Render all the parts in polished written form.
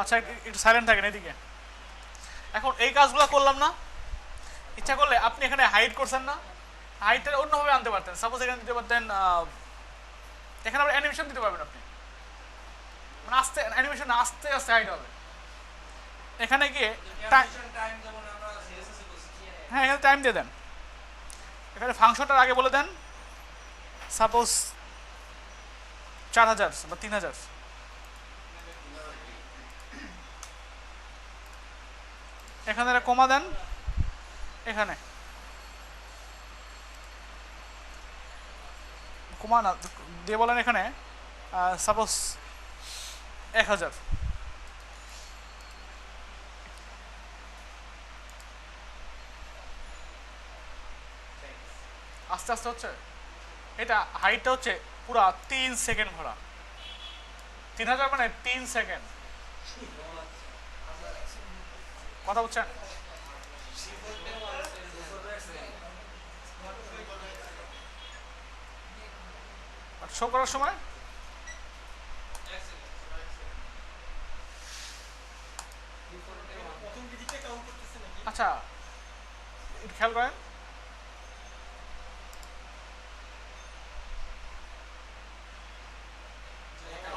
আচ্ছা একটু সাইলেন্ট থাকেন এদিকে। এখন এই কাজগুলো করলাম না, ইচ্ছা করলে আপনি এখানে হাইড করছেন না, হাইডটা অন্যভাবে আনতে পারতেন। সাপোজ এখানে দিতে পারতেন, এখানে আবার অ্যানিমেশন দিতে পারবেন আপনি, মানে আস্তে অ্যানিমেশন আস্তে আস্তে হাইড হবে। এখানে গিয়ে হ্যাঁ এখানে টাইম দিয়ে দেন, এখানে ফাংশনটার আগে বলে দেন সাপোজ 4000 বা 3000, এখানে কমা দেন, এখানে কমা না দিয়ে বলেন এখানে সাপোজ 1000। আস্তে আস্তে হচ্ছে, এটা হাইটটা হচ্ছে পুরা 3 সেকেন্ড ভরা, 3000 মানে 3 সেকেন্ড। কথা বলছেন? শো করার সময় আচ্ছা একটু খেয়াল করেন,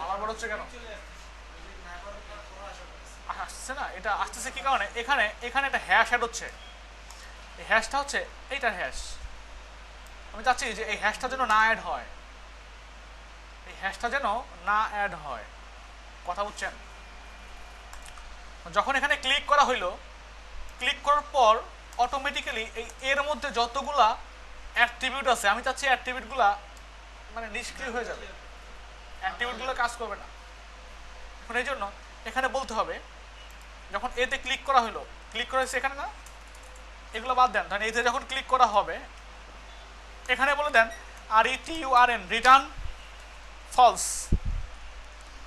আমার মনে হচ্ছে কেন আসছে না, এটা আসতেছে কি কারণে, এখানে এখানে একটা হ্যাশ অ্যাড হচ্ছে, এই হ্যাশটা হচ্ছে এইটার হ্যাশ। আমি চাচ্ছি যে এই হ্যাশটা যেন না অ্যাড হয়, এই হ্যাশটা যেন না অ্যাড হয়। কথা বুঝছেন? যখন এখানে ক্লিক করা হইলো, ক্লিক করার পর অটোমেটিক্যালি এই এর মধ্যে যতগুলা অ্যাট্রিবিউট আছে আমি চাচ্ছি অ্যাট্রিবিউটগুলা মানে নিষ্ক্রিয় হয়ে যাবে, অ্যাট্রিবিউটগুলো কাজ করবে না। এখন এই জন্য এখানে বলতে হবে যখন এতে ক্লিক করা হলো, ক্লিক করা হয়েছে এখানে না, এগুলো বাদ দেন, ধরেন এতে যখন ক্লিক করা হবে এখানে বলে দেন RETURN return false.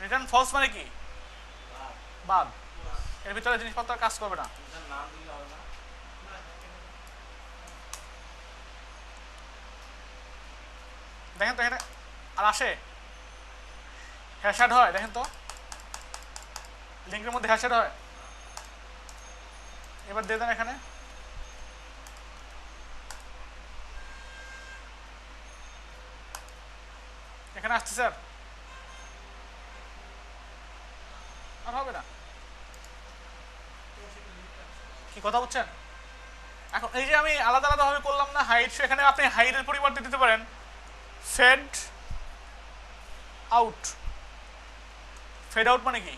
Return false মানে কি? বাদ, এর ভিতরে জিনিসপত্র কাজ করবে না। দেখেন তো এখানে আর আসে হ্যাশট্যাগ হয়, দেখেন তো লিঙ্কের মধ্যে হ্যাশট্যাগ হয়। এবার দিয়ে দেন এখানে, এখানে আসছে স্যার, আর হবে না। কি কথা বলছেন? এখন এই যে আমি আলাদা আলাদাভাবে করলাম না হাইট, এখানে আপনি হাইটের পরিবর্তে দিতে পারেন ফেড আউট। ফেড আউট মানে কি?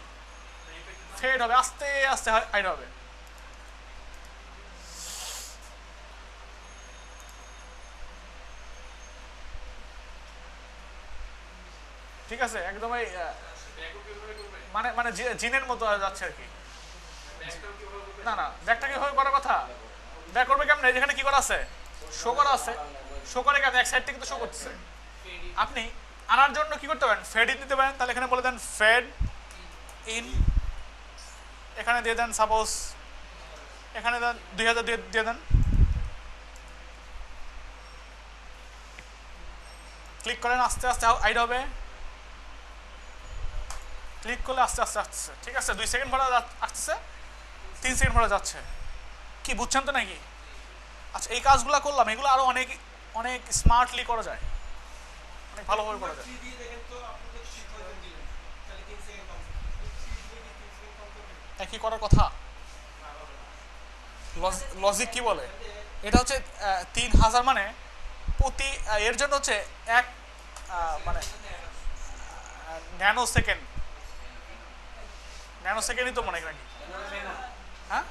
ফেড হবে, আস্তে আস্তে হাইট হবে। ঠিক আছে, একদমই মানে মানে জিনের মতো যাচ্ছে আর কি। না না, ব্যাকটা কিভাবে করার কথা, ব্যাক করবে কেমনে? যেখানে কি করা আছে, শো করা আছে, শো করে কেন এক সাইড থেকে তো শো করতেছে। আপনি আনার জন্য কি করতে পারেন, ফেড ইন দিতে পারেন। তাহলে এখানে বলে দেন ফেড ইন, এখানে দিয়ে দেন সাপোজ এখানে দেন 2000 দিয়ে দেন, ক্লিক করেন, আস্তে আস্তে হাইড হবে, ক্লিক করলে আস্তে আস্তে আসছে। ঠিক আছে, 2 সেকেন্ড ভরা আসছে, 3 সেকেন্ড ভরা যাচ্ছে। কি বুঝছেন তো নাকি? আচ্ছা এই কাজগুলো করলাম, এগুলো আরো অনেক অনেক স্মার্টলি করা যায়, অনেক ভালোভাবে করা যায়। একই করার কথা, লজিক কি বলে, এটা হচ্ছে 3000 মানে প্রতি এর জন্য হচ্ছে এক মানে ন্যানো সেকেন্ড, ন্যানো সেকেন্ডই তো মনে নাকি? হ্যাঁ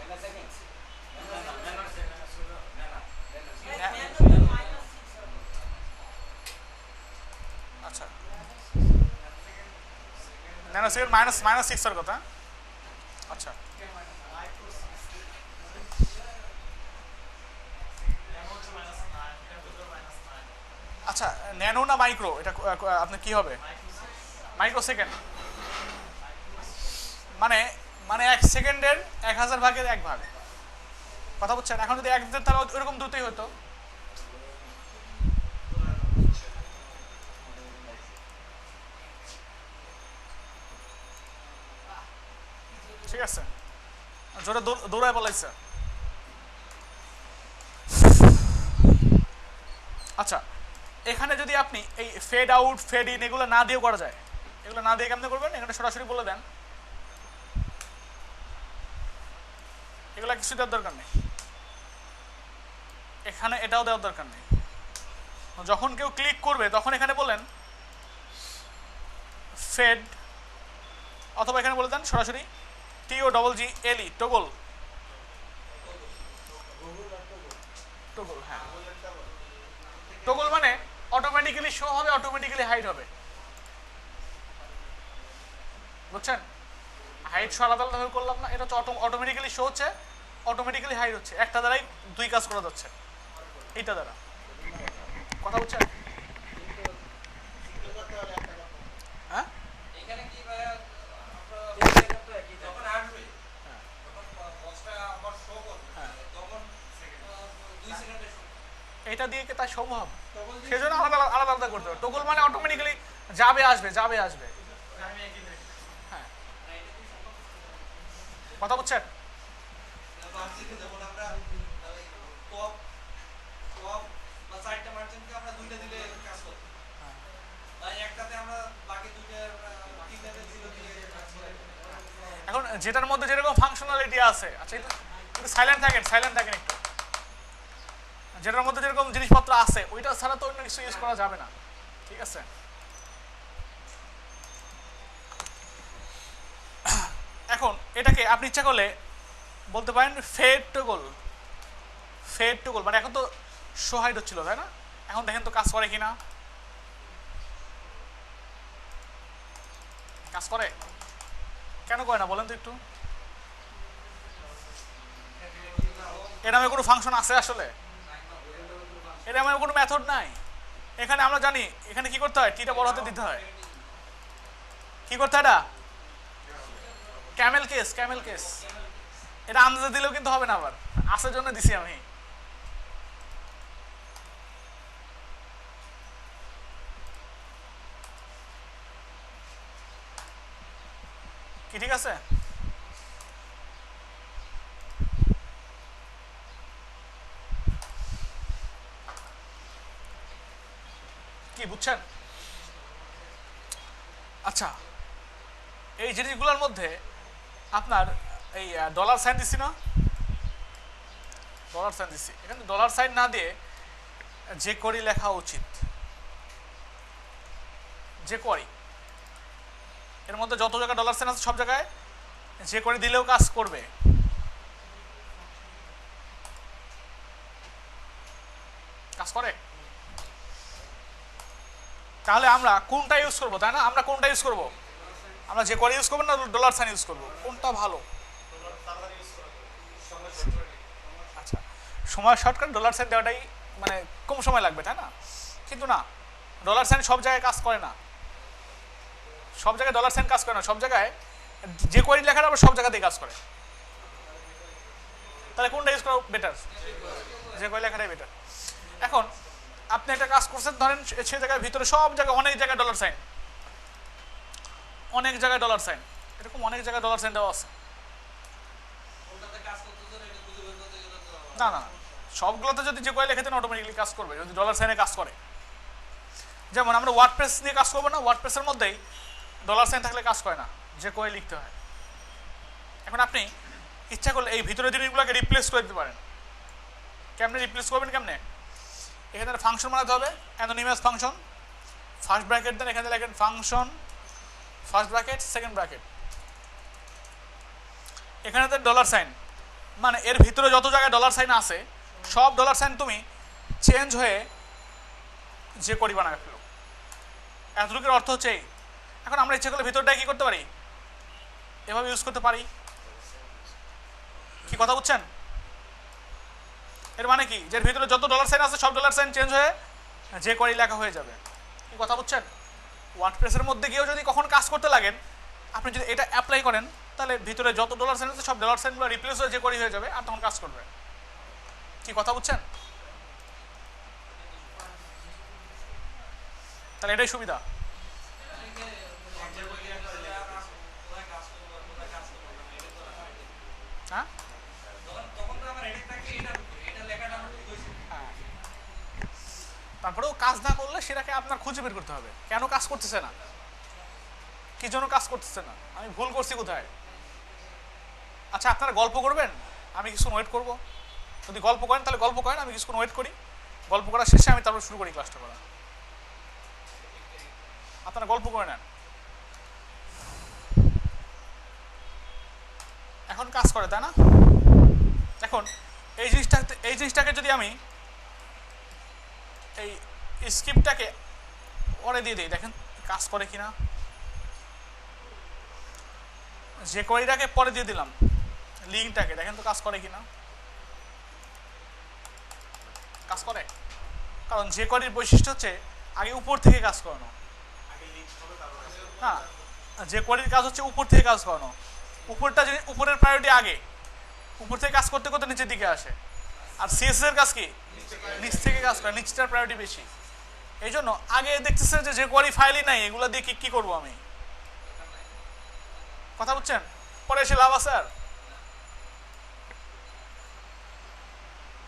আচ্ছা, ন্যানো সেকেন্ড -6 এর কথা। আচ্ছা আচ্ছা, ন্যানো না মাইক্রো, এটা আপনার কি হবে? মাইক্রো সেকেন্ড মানে মানে 1 সেকেন্ডের 1000 ভাগের 1 ভাগ। কথা বলছেন? এখন যদি 1 দিতেন তাহলে ওরকম দ্রুতই হতো। ঠিক আছে, জোরে দৌড়ায় পালাইছে। আচ্ছা, এখানে যদি আপনি এই ফেড আউট ফেড ইন এগুলো না দিয়েও করা যায়, এগুলো না দিয়ে কেমনে করবেন, এখানে সরাসরি বলে দেন, এগুলো কিছু দেওয়ার দরকার নেই, এখানে এটাও দেওয়ার দরকার নেই। যখন কেউ ক্লিক করবে তখন এখানে বলেন ফেড, অথবা এখানে বলে দেন সরাসরি TOGGLE টগল, টগল, হ্যাঁ টগল মানে অটোমেটিক্যালি শো হবে, অটোমেটিক্যালি হাইড হবে, বুঝছেন? হাইড শো আলাদা আলাদা করলাম না, এটা হচ্ছে অটোমেটিক্যালি শো হচ্ছে, অটোমেটিক্যালি হাইড হচ্ছে, একটা দ্বারাই দুই কাজ করা যাচ্ছে এইটা দ্বারা, কথা বুঝছেন? হ্যাঁ এটা দিয়ে কি তাই সম্ভব? সেজন্য আলাদা আলাদা আলাদা করতে হবে। টগল মানে অটোমেটিক্যালি যাবে আসবে যাবে আসবে, হ্যাঁ কথা বুঝছেন? এখন যেটার মধ্যে যেরকম ফাংশনালিটি আছে, আচ্ছা একটু সাইলেন্ট থাকেন, সাইলেন্ট থাকেন একটু, যেটার মধ্যে যেরকম জিনিসপত্র আছে ওইটা ছাড়া তো অন্য কিছু ইউজ করা যাবে না, ঠিক আছে? এখন এটাকে আপনি ইচ্ছা করলে বলতে পারেন ফেড টগল, ফেড টগল মানে এখন তো শো হাইড হচ্ছিল তাই না, এখন দেখেন তো কাজ করে কিনা, কাজ করে কেন করে না বলেন তো একটু? এর নামে কোনো ফাংশন আছে আসলে? এর নামে কোনো মেথড নাই। এখানে আমরা জানি এখানে কি করতে হয়, টিটা বড় হতে দিতে হয়, কি করতে হয়, এটা ক্যামেল কেস, ক্যামেল কেস, এটা আন্দাজে দিলেও কিন্তু হবে না, আবার আসার জন্য দিছি আমি। কি ঠিক আছে? কি বুঝছেন? আচ্ছা, এই জিনিসগুলোর মধ্যে আপনার এই ডলার সাইন দিচ্ছি না, ডলার সাইন দিচ্ছি, এখানে ডলার সাইন না দিয়ে যে করি লেখা উচিত, যে করি, এর মধ্যে যত জায়গায় ডলার সাইন আছে সব জায়গায় যে করি দিলেও কাজ করবে, কাজ করে। তাহলে আমরা কোনটা ইউজ করবো, তাই না? আমরা কোনটা ইউজ করবো, আমরা যে করি ইউজ করবো না ডলার সাইন ইউজ করবো, কোনটা ভালো? আচ্ছা, সময় শর্টকাট ডলার সাইন দেওয়াটাই মানে কম সময় লাগবে, তাই না? কিন্তু না, ডলার সাইন সব জায়গায় কাজ করে না, সব জায়গায় ডলার সাইন কাজ করে না, সব জায়গায় যে কোয়েরি লেখাটা আবার সব জায়গাতেই কাজ করে। তাহলে কোনটা ইউজ করা বেটার? যে কোয়েরি লেখাটাই বেটার। এখন আপনি একটা কাজ করছেন, ধরেন সে জায়গায় ভিতরে সব জায়গায় অনেক জায়গায় ডলার সাইন, অনেক জায়গায় ডলার সাইন, এরকম অনেক জায়গায় ডলার সাইন দেওয়া আছে। না না, সবগুলোতে যদি যে কোয়েরি লেখা দেন অটোমেটিক্যালি কাজ করবে যদি ডলার সাইনে কাজ করে। যেমন আমরা ওয়ার্ডপ্রেস নিয়ে কাজ করবো না, ওয়ার্ডপ্রেসের মধ্যেই ডলার সাইন থাকলে কাজ করে না, যে কোয়েরি লিখতে হয়। এখন আপনি ইচ্ছা করলে এই ভিতরের জিনিসগুলোকে রিপ্লেস করে দিতে পারেন। কেমনে রিপ্লেস করবেন, কেমনে? এখানে ফাংশন বানাতে হবে, অ্যানোনিমাস ফাংশন, ফার্স্ট ব্র্যাকেট দেন, এখানে লেখেন function first bracket second bracket, এখানে দেন ডলার সাইন, মানে এর ভিতরে যত জায়গায় ডলার সাইন আছে সব ডলার সাইন তুমি চেঞ্জ হয়ে যে করি বানায় ফেলো। এতটুকুর অর্থ হচ্ছে এই। এখন আমরা ইচ্ছে করলে ভিতরটাই কি করতে পারি, এভাবে ইউজ করতে পারি। কি কথা বুঝছেন? এর মানে কি, যে ভিতরে যত ডলার সাইন আছে সব ডলার সাইন চেঞ্জ হয়ে যে করি লেখা হয়ে যাবে। কি কথা বুঝছেন? ওয়ার্ডপ্রেসের মধ্যে গিয়েও যদি কখন কাজ করতে লাগেন, আপনি যদি এটা অ্যাপ্লাই করেন তাহলে ভিতরে যত ডলার সাইন আছে সব ডলার সাইনগুলো রিপ্লেস হয়ে যে করি হয়ে যাবে, আর তখন কাজ করবে। কি কথা বুঝছেন? তাহলে এটাই সুবিধা। তারপরেও কাজ না করলে সেটাকে আপনার খুঁজে বের করতে হবে, কেন কাজ করতেছে না, কি জন্য কাজ করতেছে না, আমি ভুল করছি কোথায়। আচ্ছা আপনারা গল্প করবেন, আমি কিছুক্ষণ ওয়েট করব, যদি গল্প করেন তাহলে গল্প করেন, আমি কিছুক্ষণ ওয়েট করি, গল্প করার শেষে আমি তারপর শুরু করি ক্লাসটা করা। আপনারা গল্প করে নেন। এখন কাজ করে তাই না? এখন এই জিনিসটাকে যদি আমি এই স্ক্রিপ্টটাকে পরে দিয়ে দিই, দেখেন কাজ করে কিনা। যে কোয়ারিটাকে পরে দিয়ে দিলাম লিঙ্কটাকে, দেখেন তো কাজ করে কিনা। কাজ করে, কারণ যে কোয়ারির বৈশিষ্ট্য হচ্ছে আগে উপর থেকে কাজ করানো। না, যে কোয়ারির কাজ হচ্ছে উপর থেকে কাজ করানো। উপরটা যদি উপরের প্রায়োরিটি আগে, উপর থেকে কাজ করতে করতে নিচের দিকে আসে। আর সিএসএস এর কাজ কি নিচ থেকে কাজ করে, নিচটার প্রায়োরিটি বেশি। এই জন্য আগে দেখতেছে যে কোয়ারি ফাইলই নাই, এগুলো দিয়ে কি করবো আমি, কথা বুঝছেন? পরে এসে লাভ আছে আর।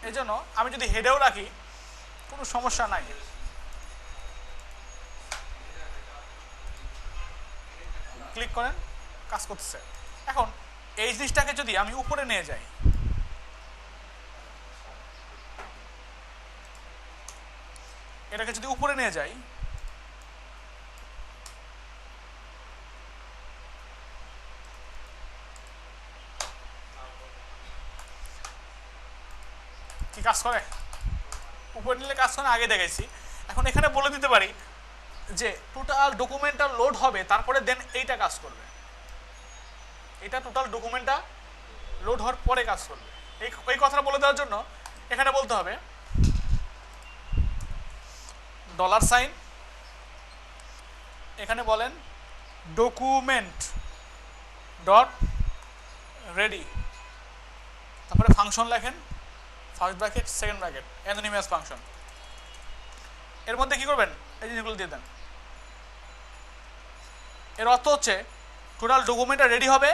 এই জন্য আমি যদি হেডেও রাখি কোনো সমস্যা নাই। ক্লিক করেন, কাজ করতেছে। এখন এই জিনিসটাকে যদি আমি উপরে নিয়ে যাই, এটাকে যদি উপরে নিয়ে যাই, কি কাজ করে? উপরে নিলে কাজ করে, আগে দেখাইছি। এখন এখানে বলে দিতে পারি যে টোটাল ডকুমেন্টটা লোড হবে, তারপরে দেন এইটা কাজ করবে। এটা টোটাল ডকুমেন্টটা লোড হওয়ার পরে কাজ করবে। এই কথাটা বলে দেওয়ার জন্য এখানে বলতে হবে $, এখানে বলেন ডকুমেন্ট ডট রেডি, তারপরে ফাংশন লেখেন, first bracket second bracket anonymous function. এর মধ্যে কি করবেন, এই জিনিসগুলো দিয়ে দেন। এর অর্থ হচ্ছে টোটাল ডকুমেন্টটা রেডি হবে,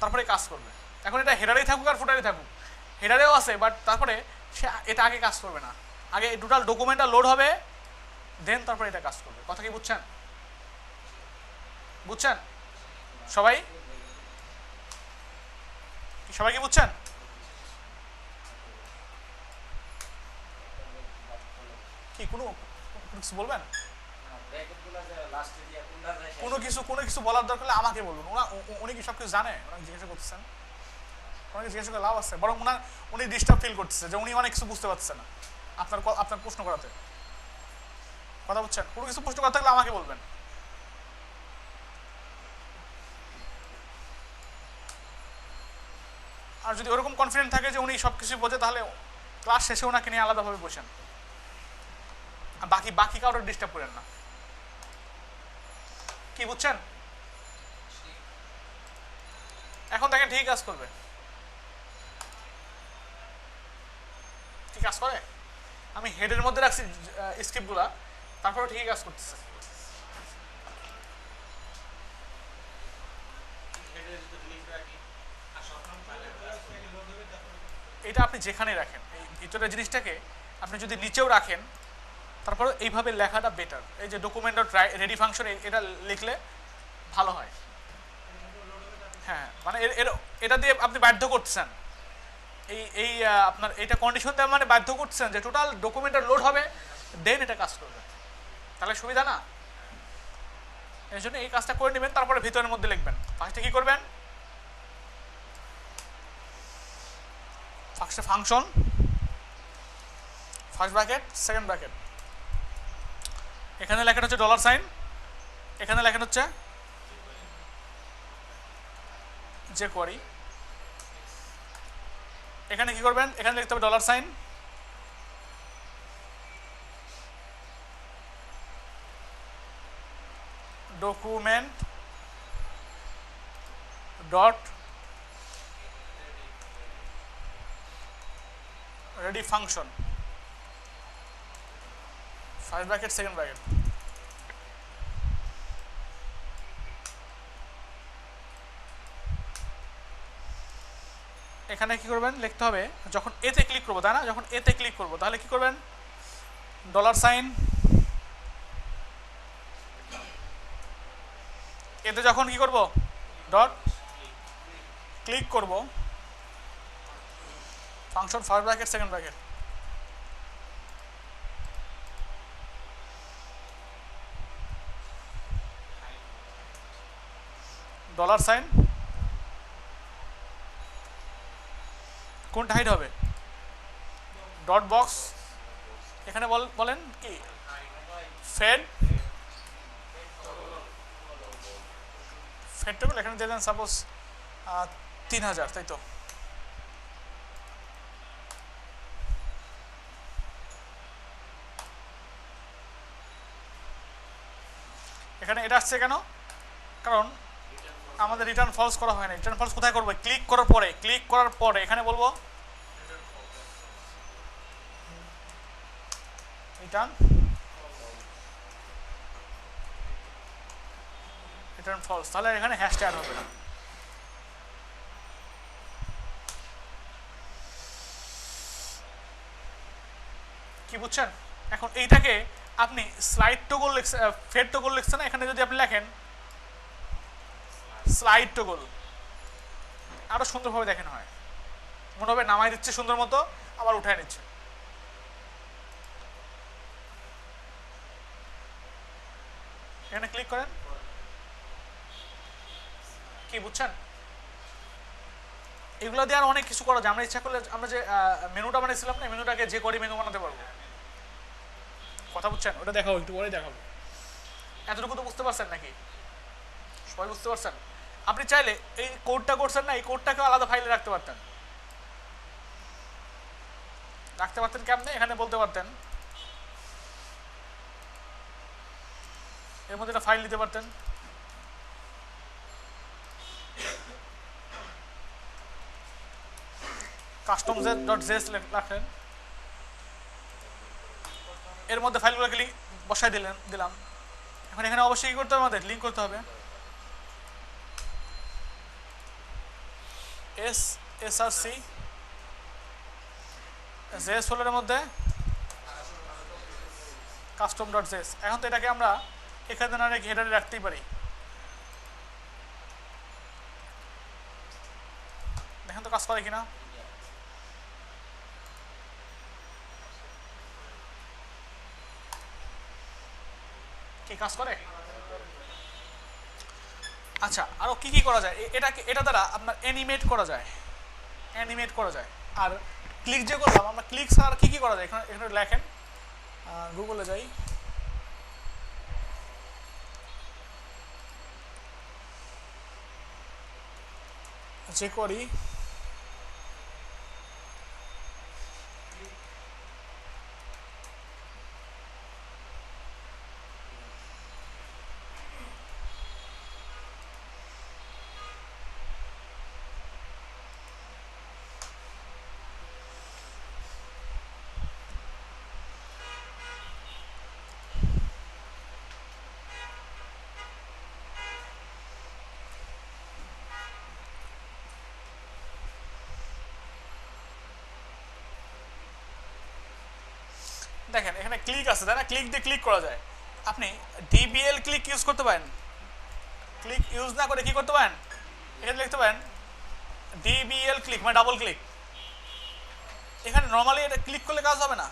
তারপরে কাজ করবে। এখন এটা হেডারেই থাকুক আর ফুটারেই থাকুক, হেডারেও আছে, বাট তারপরে সে এটা আগে কাজ করবে না, আগে টোটাল ডকুমেন্টটা লোড হবে, দেন তারপরে এটা কাজ করবে। কথা কি বুঝছেন? বুঝছেন সবাই? সবাই কি বুঝছেন? কি কোনো কিছু বলবেন? কোনো কিছু বলার দরকার হলে আমাকে বলুন। উনি কি সব কিছু জানে? ওনাকে জিজ্ঞাসা করতেছেন, ওনাকে জিজ্ঞাসা করে লাভ আছে? বরং উনি ডিস্টার্ব ফিল করতেছে যে উনি অনেক কিছু বুঝতে পারছে না আপনার প্রশ্ন করাতে। কথা বুঝছেন? কোনো কিছু প্রশ্ন করা থাকলে আমাকে বলবেন। আর যদি ওরকম কনফিডেন্ট থাকে যে উনি সব কিছু বোঝে, তাহলে ক্লাস শেষে ওনাকে নিয়ে আলাদাভাবে বসেন, বাকি কাউকে ডিস্টার্ব করেন না। কি বুঝছেন? এখন দেখেন ঠিক কাজ করবে। কি কাজ করে? আমি হেডের মধ্যে রাখছি স্ক্রিপ্টগুলা, তারপরে ঠিকই কাজ করতেছে। এটা আপনি যেখানে রাখেন, এই ভিতরের জিনিসটাকে আপনি যদি নিচেও রাখেন, তারপরে এইভাবে লেখাটা বেটার। এই যে ডকুমেন্ট ডট রেডি ফাংশন, এটা লিখলে ভালো হয়। হ্যাঁ, মানে এটা দিয়ে আপনি বাধ্য করতেছেন, এই আপনার এটা কন্ডিশন দেওয়া মানে বাধ্য করতেছেন যে টোটাল ডকুমেন্টটা লোড হবে, দেন এটা কাজ করবে। তাহলে সুবিধা না? এই জন্য এই কাজটা করে নেবেন, তারপরে ভিতরের মধ্যে লিখবেন। ফার্স্টে কি করবেন, ফার্স্টে function, first bracket second bracket, এখানে লেখা হচ্ছে $, এখানে লেখা হচ্ছে যে কোয়ারি। এখানে কি করবেন, এখানে লিখতে হবে $, document dot ready function, first bracket second bracket. এখানে কি করবেন, লিখতে হবে যখন এতে ক্লিক করবো, তাই না? যখন এতে ক্লিক করবো তাহলে কি করবেন, ডলার সাইন, এতে যখন কি করব ডট ক্লিক করব, function first bracket second bracket, dollar sign, কোনটা হাইড হবে, ডট বক্স, এখানে বলেন কি ফেড, ফেড টগল এখানে দিয়ে দেন সাপোজ 3000, তাই তো? এখানে এটা আসছে কেন? কারণ আমাদের রিটার্ন ফলস করা হয় না। রিটার্ন ফলস কোথায় করবো? ক্লিক করার পরে, ক্লিক করার পরে এখানে বলবো রিটার্ন, রিটার্ন ফলস, তাহলে এখানে হ্যাশটা অ্যাড হবে না। কি বুঝছেন? এখন এইটাকে আপনি স্লাইড টগল ফেড টগল লিখছেন না, এখানে যদি আপনি লেখেন স্লাইড টগল, আরো সুন্দরভাবে দেখেন হয়, মনে হবে নামাই দিচ্ছে সুন্দর মতো, আবার উঠায় নিচ্ছে। এখানে ক্লিক করেন, কি বুঝছেন? এগুলো দিয়ে আর অনেক কিছু করা যায়। আমরা ইচ্ছা করলে আমরা যে মেনুটা বানিয়েছিলাম না, মেনুটাকে যে করি মেনু বানাতে পারবো। কথা বুঝছেন? ওটা দেখাবো, একটু পরে দেখাবো। এতটুকু তো বুঝতে পারছেন নাকি? সবাই বুঝতে পারছেন? আপনি চাইলে এই কোডটা করছেন না, এই কোডটাকেও আলাদা ফাইলে রাখতে পারতেন। রাখতে পারতেন কেমনে? এখানে বলতে পারতেন, এর মধ্যে একটা ফাইল দিতে পারতেন, customs.js রাখলেন, এর মধ্যে ফাইলগুলোকে বসাই দিলাম। এখন এখানে অবশ্যই কি করতে হবে? আমাদের লিঙ্ক করতে হবে src js ফোল্ডারের মধ্যে custom.js। এখন তো এটাকে আমরা এখানে না রেখে হেডারে রাখতেই পারি। দেখেন তো কাজ করে কিনা। কি কাজ করে? আচ্ছা, আরো কি কি করা যায়? এটা দ্বারা আপনার অ্যানিমেট করা যায়, অ্যানিমেট করা যায়। আর ক্লিক যে করলাম আমরা, ক্লিক ছাড়া কি কি করা যায় এখানে লেখেন, গুগলে যাই, যে করি দেখেন এখানে ক্লিক আছে, তাই না? ক্লিক দিয়ে ক্লিক করা যায়। আপনি ডিবিএল ক্লিক ইউজ করতে পারেন। ক্লিক ইউজ না করে কি করতে পারেন? এখানে লিখতে পারেন ডিবিএল ক্লিক, মানে ডাবল ক্লিক। এখানে নর্মালি এটা ক্লিক করলে কাজ হবে না,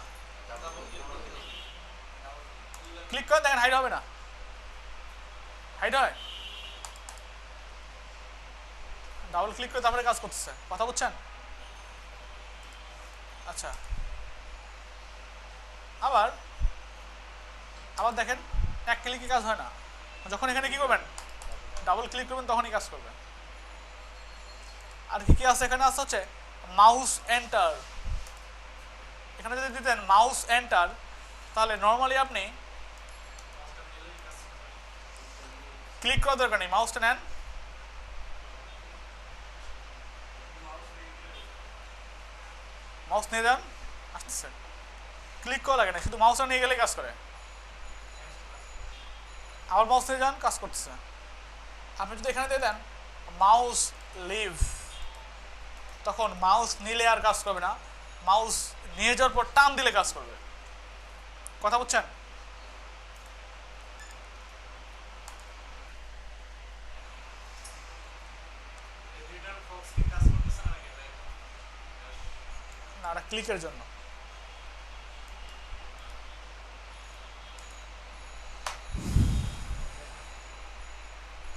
ক্লিক করেন দেখেন হাইড হবে না, হাইড হয়। ডাবল ক্লিক করে তারপরে কাজ করতেছে। কথা বুঝছেন? আচ্ছা, আবার দেখেন এক ক্লিকে কাজ হয় না। যখন এখানে কি করবেন? ডাবল ক্লিক করবেন, তখনই কাজ করবেন। আর কি আছে এখানে? আছে হচ্ছে মাউস এন্টার। এখানে যদি দিতেন মাউস এন্টার, তাহলে নর্মালি আপনি ক্লিক করার দরকার নেই, মাউসটা নেন, মাউস নিয়ে যান, আসতেছে, ক্লিক করা লাগে না, শুধু মাউসটা নিয়ে গেলে কাজ করে। আবার মাউস নিয়ে যান, কাজ করতেছে। আপনি যদি এখানে দিয়ে দেন মাউস লিভ, তখন মাউস নিলে আর কাজ করবে না, মাউস নিয়ে যাওয়ার পর টান দিলে কাজ করবে। কথা বুঝছেন? না, এটা ক্লিকের জন্য।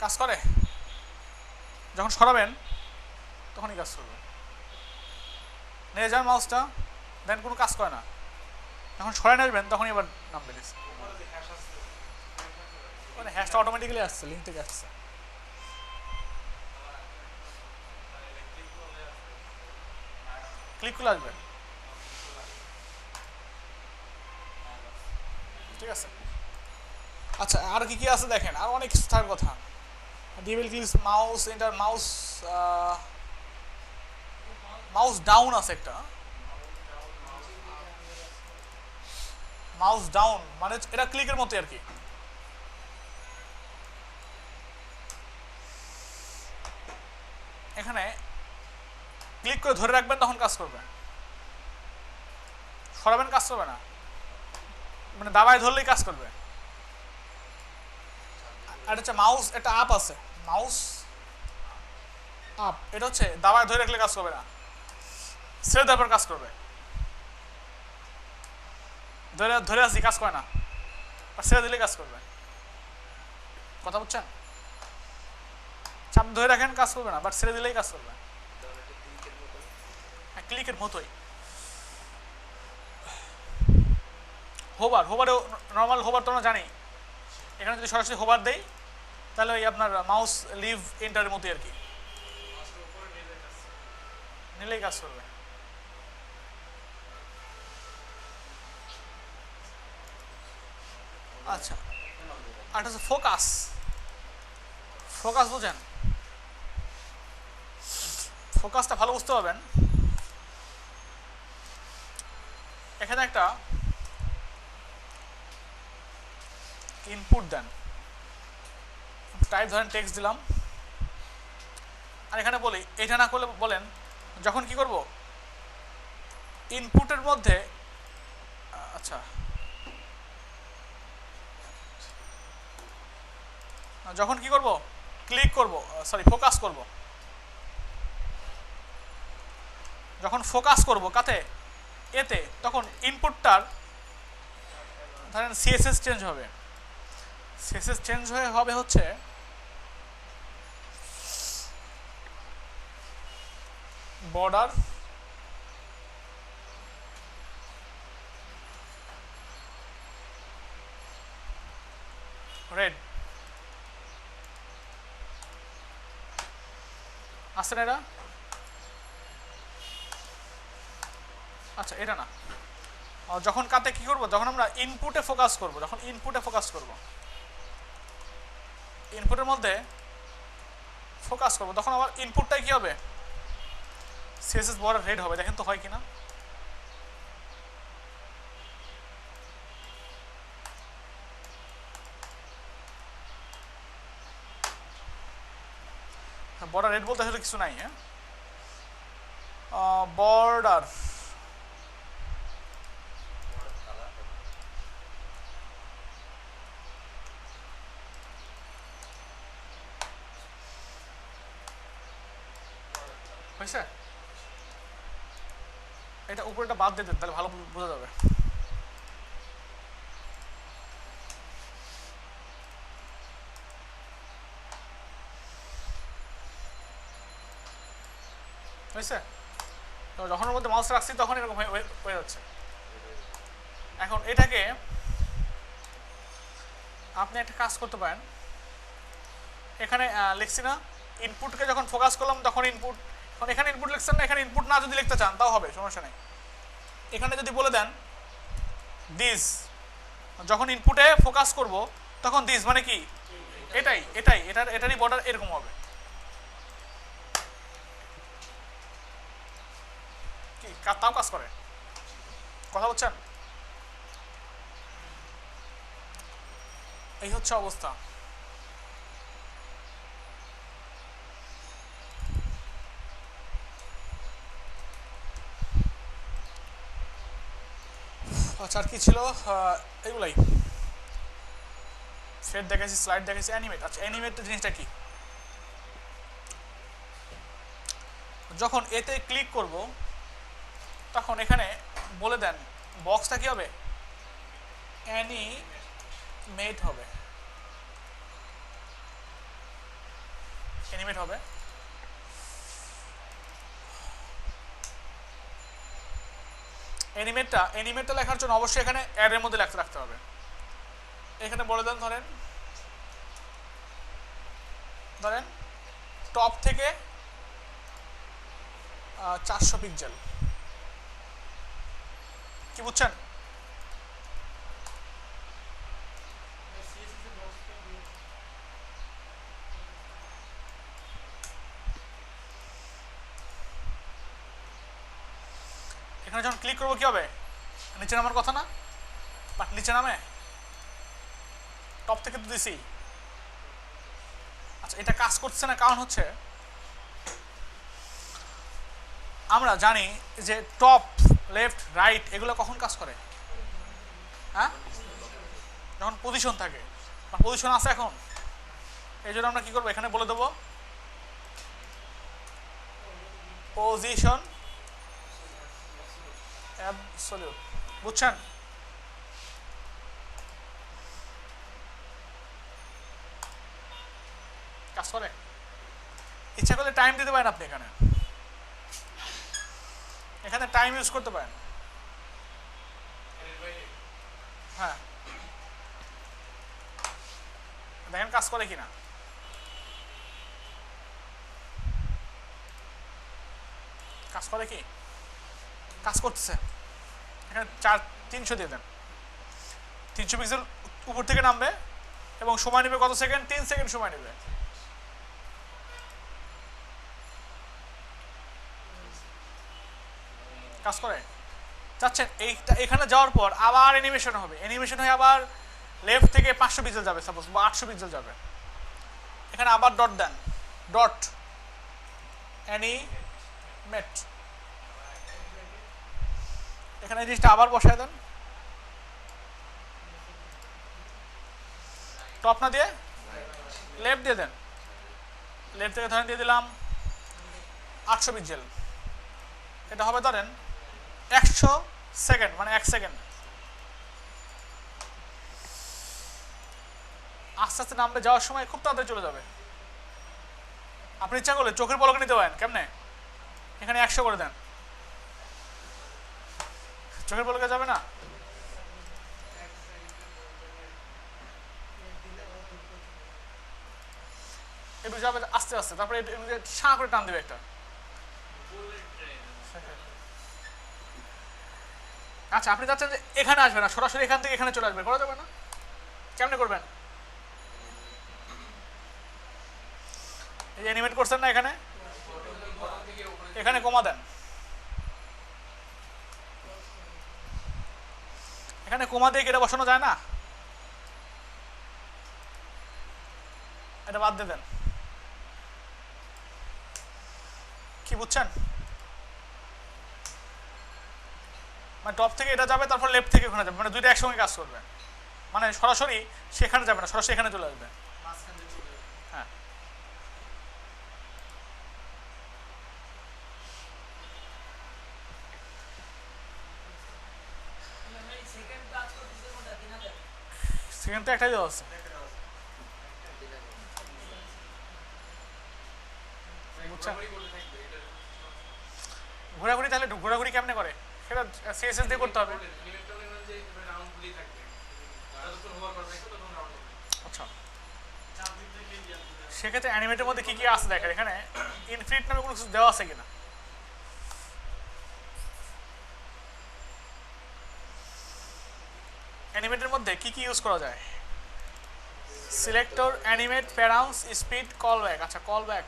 কাজ করে, যখন সরাবেন তখনই কাজ করবে। নিয়ে যান মাউসটা, দেন কোনো কাজ করে না, যখন সরাই আসবেন তখনই এবার নামবে নিচে। মানে হ্যাশটা অটোমেটিক্যালি আসছে, লিঙ্ক থেকে আসছে। ক্লিক করে আসবে, ঠিক আছে। আচ্ছা, আর কি কি আছে দেখেন, আর অনেক কিছু থাকার কথা। Double click, mouse enter, mouse mouse down আছে একটা। মাউস ডাউন মানে এটা ক্লিকের মতো আর কি। এখানে ক্লিক করে ধরে রাখবেন, তখন কাজ করবে। সরাবেন, কাজ করবে না, মানে দাবায় ধরলেই কাজ করবে। আর হচ্ছে মাউস একটা আপ আছে, মাউস আপ, এটা হচ্ছে দাবায় ধরে রাখলে কাজ করবে না, ছেড়ে দেওয়ার পর কাজ করবে। ধরে ধরে আসি, কাজ করে না, আর ছেড়ে দিলে কাজ করবে। কথা বুঝছেন? চাপ ধরে রাখেন, কাজ করবে না, বাট ছেড়ে দিলেই কাজ করবে। হ্যাঁ, ক্লিকের মতোই। হোভার, হোভারেও নর্মাল হোভার তো আমরা জানি। এখানে যদি সরাসরি হোভার দেই তাহলে ওই আপনার মাউস লিভ এন্টারের মতোই আর কি, নিলেই কাজ করবে। আচ্ছা, আর হচ্ছে ফোকাস। ফোকাস বুঝেন? ফোকাসটা ভালো বুঝতে পারবেন। এখানে একটা ইনপুট দেন, টাইপ ধরেন টেক্সট দিলাম, আর এখানে বলি এটা না করলে বলেন যখন কি করব ইনপুটের মধ্যে। আচ্ছা, যখন কি করব ক্লিক করব, সরি ফোকাস করব, যখন ফোকাস করব কাতে, এতে, তখন ইনপুটটার ধরেন সিএসএস চেঞ্জ হবে। সিএসএস চেঞ্জ হয়ে হবে হচ্ছে বর্ডার রেড। আসছে না এটা? আচ্ছা, এটা না। যখন কাতে কি করব, যখন আমরা ইনপুটে ফোকাস করব, যখন ইনপুটে ফোকাস করব, ইনপুটের মধ্যে ফোকাস করব, তখন আবার ইনপুটটাই কি হবে, সিএসএস বর্ডার রেড হবে। দেখেন তো হয় কিনা। বর্ডার রেড বলতে আসলে কিছু নাই। হ্যাঁ, বর্ডার হয়েছে। এটা উপরেটা বাদ দিয়ে দেন, তাহলে ভালো বোঝা যাবে। হয়েছে? তো যখন ওর মধ্যে মাউস রাখছি তখন এরকম হয়ে যাচ্ছে। এখন এটাকে আপনি একটা কাজ করতে পারেন, এখানে লিখছি না ইনপুটকে যখন ফোকাস করলাম তখন ইনপুট, এখন এখানে ইনপুট লিখছেন না, এখানে ইনপুট না যদি লিখতে চান তাও হবে, সমস্যা নেই। এখানে যদি বলে দেন দিস, যখন ইনপুটে ফোকাস করব তখন দিস মানে কি, এটাই এটাই এটারই বর্ডার এরকম হবে। কি তাও কাজ করে। কথা বলছেন? এই হচ্ছে অবস্থা। আচ্ছা আর কি ছিল, এগুলাই ফেড দেখাইছি, স্লাইড দেখাইছি, অ্যানিমেট। আচ্ছা অ্যানিমেট জিনিসটা কি, যখন এতে ক্লিক করব তখন এখানে বলে দেন বক্সটা কি হবে, অ্যানিমেট হবে, অ্যানিমেট হবে। অ্যানিমেটটা লেখার জন্য অবশ্যই এখানে অ্যারের মধ্যে লেখা রাখতে হবে। এখানে বলে দেন ধরেন টপ থেকে 400 পিক্সেল, কি বুঝছেন? এখানে যখন ক্লিক করবো কি হবে, নিচে নামার কথা না, বাট নিচে নামে, টপ থেকে তো দিছি। আচ্ছা এটা কাজ করছে না, কারণ হচ্ছে আমরা জানি যে টপ, লেফট, রাইট এগুলো কখন কাজ করে, হ্যাঁ যখন পজিশন থাকে, পজিশন আছে এখন। এই জন্য আমরা কি করবো, এখানে বলে দেবো পজিশন অ্যাবসলিউট, বুঝছেন? কাজ করে। ইচ্ছা করলে টাইম দিতে পারেন আপনি, এখানে টাইম ইউজ করতে পারেন। হ্যাঁ দেখেন কাজ করে কিনা, কাজ করে কি, কাজ করতেছে। এখানে 300 দিয়ে দেন, 300 পিক্সেল উপর থেকে নামবে এবং সময় নেবে কত সেকেন্ড, 3 সেকেন্ড সময় নেবে। কাজ করে। চাচ্ছেন এইটা এখানে যাওয়ার পর আবার অ্যানিমেশন হবে, অ্যানিমেশন হয়ে আবার লেফট থেকে 500 পিক্সেল যাবে সাপোজ, বা 800 পিক্সেল যাবে। এখানে আবার ডট দেন, ডট অ্যানিমেট, এখানে এই জিনিসটা আবার বসায় দেন, টপ না দিয়ে লেফট দিয়ে দেন, লেফট থেকে ধরেন দিয়ে দিলাম 800 পিক্সেল, এটা হবে ধরেন 100 সেকেন্ড, মানে 1 সেকেন্ড। আস্তে আস্তে নামবে, যাওয়ার সময় খুব তাড়াতাড়ি চলে যাবে। আপনি ইচ্ছা করলে চোখের পলকে নিতে পারেন, কেমনে, এখানে 100 করে দেন, চোখের পলকে যাবে না, একটু যাবে আস্তে আস্তে, তারপরে সাঁ করে টান দেবে একটা। আচ্ছা আপনি চাচ্ছেন যে এখানে আসবে না, সরাসরি এখান থেকে এখানে চলে আসবে, করা যাবে না, কেমনে করবেন? এই যে অ্যানিমেট করছেন না, এখানে এখানে কমা দেন, এখানে কমা দিয়ে কেটে বসানো যায় না, এটা বাদ দিয়ে দেন, কি বুঝছেন? মানে টপ থেকে এটা যাবে, তারপর লেফট থেকে ওখানে যাবে, মানে দুইটা একসঙ্গে কাজ করবে, মানে সরাসরি সেখানে যাবে না, সরাসরি এখানে চলে আসবে। হ্যাঁ সেকেন্ড তো একটাই দেওয়া আছে, বুঝছেন? ঘোরাঘুরি, তাহলে ঘোরাঘুরি কেমনে করে সেটা সিএসএস দিয়ে করতে হবে। আচ্ছা সেক্ষেত্রে অ্যানিমেটের মধ্যে কি কি আছে দেখেন, এখানে ইনফিনিট নামে কোনো কিছু দেওয়া আছে কিনা, অ্যানিমেটের মধ্যে কি কি ইউজ করা যায়, সিলেক্টর, অ্যানিমেট, প্যারাউন্স, স্পিড, কল ব্যাক। আচ্ছা কল ব্যাক,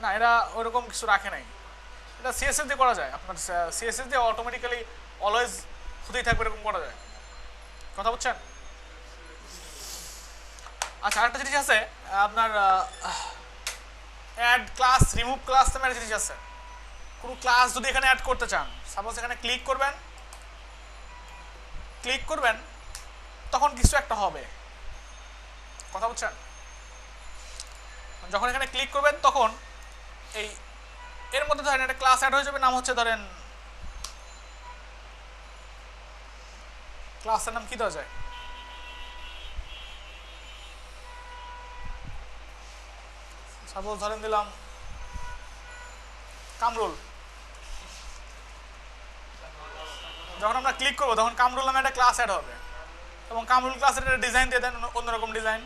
না এরা ওরকম কিছু রাখে নাই, এটা সিএসএস দিয়ে করা যায়। আপনার সিএসএস দিয়ে অটোমেটিক্যালি অলওয়েজ হতেই থাকবে, এরকম করা যায়। কথা বুঝছেন? আচ্ছা, আরেকটা জিনিস আছে আপনার অ্যাড ক্লাস, রিমুভ ক্লাস নামে একটা জিনিস আছে। কোনো ক্লাস যদি এখানে অ্যাড করতে চান, সাপোজ এখানে ক্লিক করবেন, তখন কিছু একটা হবে। কথা বুঝছেন? যখন এখানে ক্লিক করবেন তখন এই এর মধ্যে ধরেন একটা ক্লাস অ্যাড হয়ে যাবে, নাম হচ্ছে ধরেন ক্লাসের নাম কি দেওয়া যায়? সাপোজ ধরেন দিলাম কামরুল। যখন আমরা ক্লিক করবো তখন কামরুল নামে একটা ক্লাস অ্যাড হবে, এবং কামরুল ক্লাসের একটা ডিজাইন দিয়ে দেন, অন্যরকম ডিজাইন।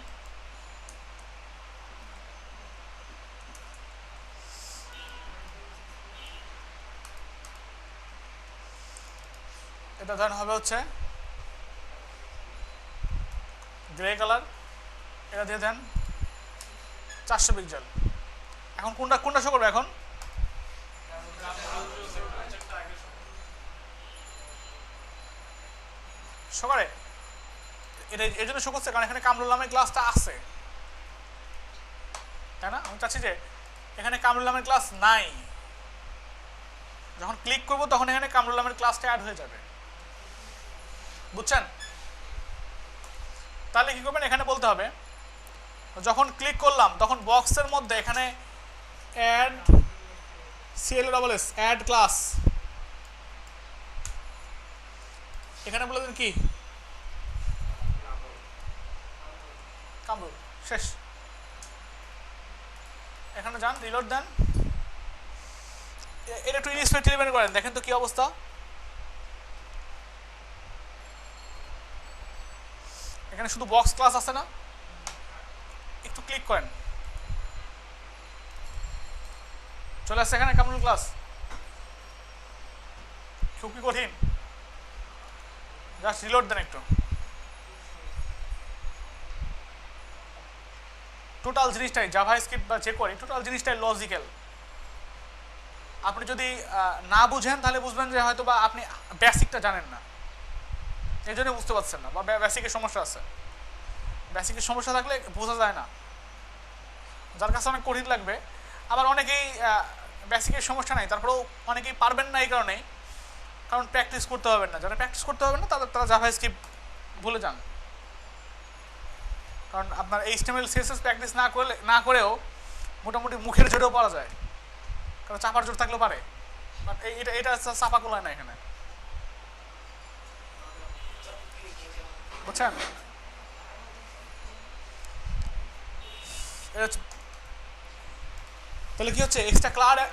এটা ধরেন হবে হচ্ছে গ্রে কালার, এটা দিয়ে দেন 400 পিক্সেল। এখন কোনটা শো করবে? এখন শো করে, এটা এর জন্য শো করছে কারণ এখানে কামরুল নামের ক্লাসটা আছে, তাই না? আমি চাচ্ছি যে এখানে কামরুল নামের ক্লাস নাই, যখন ক্লিক করব তখন এখানে কামরুল নামের ক্লাসটা অ্যাড হয়ে যাবে। বুঝছেন? তাহলে কি করবেন? এখানে বলতে হবে যখন ক্লিক করলাম তখন বক্সের মধ্যে এখানে অ্যাড CLOSS অ্যাড ক্লাস, এখানে বলে দিন কি কামরুল, শেষ। এখানে যান, রিলোড দেন, এটা একটু ইনস্পেক্ট ইলেভেন করেন, দেখেন তো কি অবস্থা। এখানে শুধু বক্স ক্লাস আছে না? একটু ক্লিক করেন, চলে আসছে এখানে কামরুল ক্লাস। খুব কি কঠিন? জাস্ট রিলোড দেন একটু। টোটাল জিনিসটাই জাভাস্ক্রিপ্ট বা যে করি টোটাল জিনিসটাই লজিক্যাল। আপনি যদি না বুঝেন তাহলে বুঝবেন যে হয়তো বা আপনি বেসিকটা জানেন না, এই জন্য বুঝতে পারছেন না, বা বেসিকের সমস্যা আছে। বেসিকের সমস্যা থাকলে বোঝা যায় না, যার কাছে অনেক কঠিন লাগবে। আবার অনেকেই বেসিকের সমস্যা নাই, তারপরেও অনেকেই পারবেন না এই কারণেই, কারণ প্র্যাকটিস করতে হবে না। যারা প্র্যাকটিস করতে হবে না তারা জাভাস্ক্রিপ্ট ভুলে যান, কারণ আপনার HTML CSS প্র্যাকটিস না করেও মোটামুটি মুখের জোরেও পারা যায়, কারণ চাপার জোর থাকলেও পারে, বাট এটা চাপা কোলায় না এখানে। বুঝছেন? তাহলে কি হচ্ছে? এক্সট্রা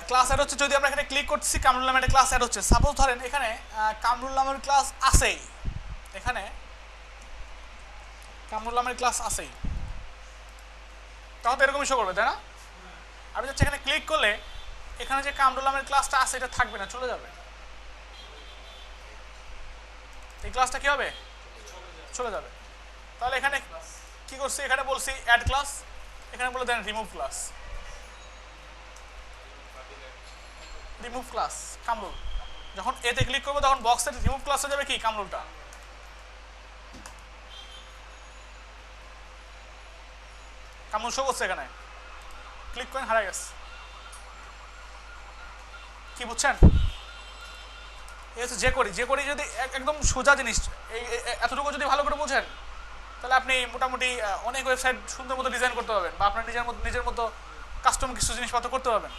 ক্লাস অ্যাড হচ্ছে। যদি আমরা এখানে ক্লিক করছি কামরুল নামের একটা ক্লাস অ্যাড হচ্ছে, সাপোজ ধরেন এখানে কামরুল নামের ক্লাস আছেই, এখানে কামরুল নামের ক্লাস আছেই, তাহলে এরকমই শো করবে, তাই না? আমি যাচ্ছি এখানে ক্লিক করলে এখানে যে কামরুল নামের ক্লাসটা আছে এটা থাকবে না, চলে যাবে। এই ক্লাসটা কি হবে? চলে যাবে। তাহলে এখানে কি করছি? এখানে বলছি অ্যাড ক্লাস, এখানে বলে দেন remove class. Remove class Kamrul, যখন এতে ক্লিক করবো তখন বক্সের রিমুভ ক্লাস হয়ে যাবে কি কামরুলটা। কামরুল শো করছে এখানে, ক্লিক করেন, হারাই গেছে। কি বুঝছেন? এই হচ্ছে যে করি যদি একদম সোজা জিনিস, এই এতটুকু যদি ভালো করে বোঝেন তাহলে আপনি মোটামুটি অনেক ওয়েবসাইট সুন্দর মতো ডিজাইন করতে পারবেন, বা আপনার নিজের মতো কাস্টম কিছু জিনিসপত্র করতে পারবেন।